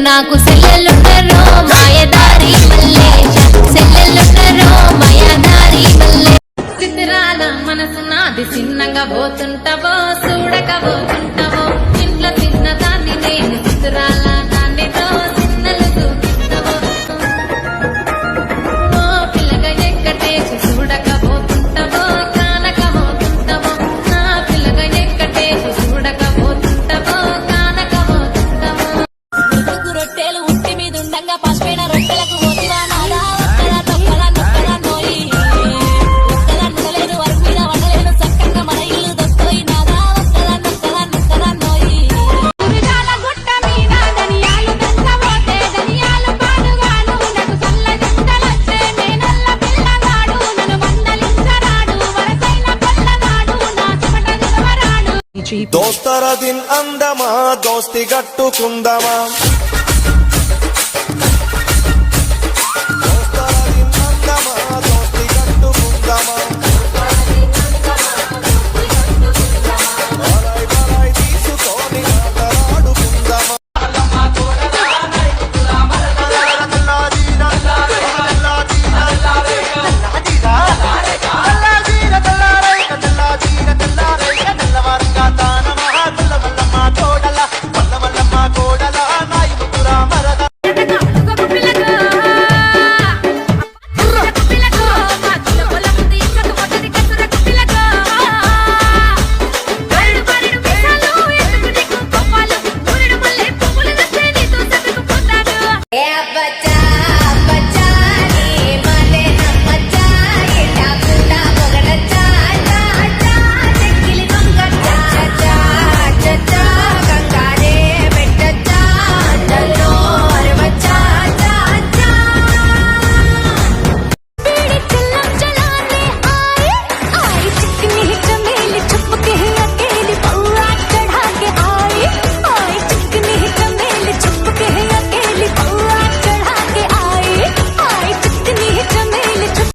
నాకు సెల్లెలున్నరో మాయదారి మల్లేశ సెల్లెలున్నరో మాయదారి మల్లె చిత్రాల మనసు నాది చిన్నగా పోతుంటావో చూడక పోతుంటావో ఇంట్లో చిన్న దాన్ని నేను చిత్రాల దాన్నితో చిన్నలు చూపిస్తావో ఓ పిల్లగా ఎక్కటేసి చూడక పోతుంటావో కానక పోతుంటావో నా పిల్లగా ఎక్కటేసి చూడక పోతుంటావో కానక పోతుంటావో రొట్టెలు ఉట్టి మీద ఉండంగా పసిపోయిన రొట్టెలకు పోతివా నాదా ఒక్కదా తొక్కదా నొక్కదా నోయి ఒక్కదా నొక్కలేదు వరకు మీద వండలేదు చక్కగా మన ఇల్లు దొక్కోయి నాదా ఒక్కదా నొక్కదా నొక్కదా నోయి గురిజాల గుట్ట మీద ధనియాలు దంచబోతే ధనియాలు పాడుగాను నాకు చల్ల చింతలొచ్చే నేనల్ల పిల్లగాడు నన్ను మందలించరాడు వరసైన పొల్లగాడు నా చెమట దిగవరాడు దోస్తర దిన్ అందమా దోస్తి గట్టుకుందమా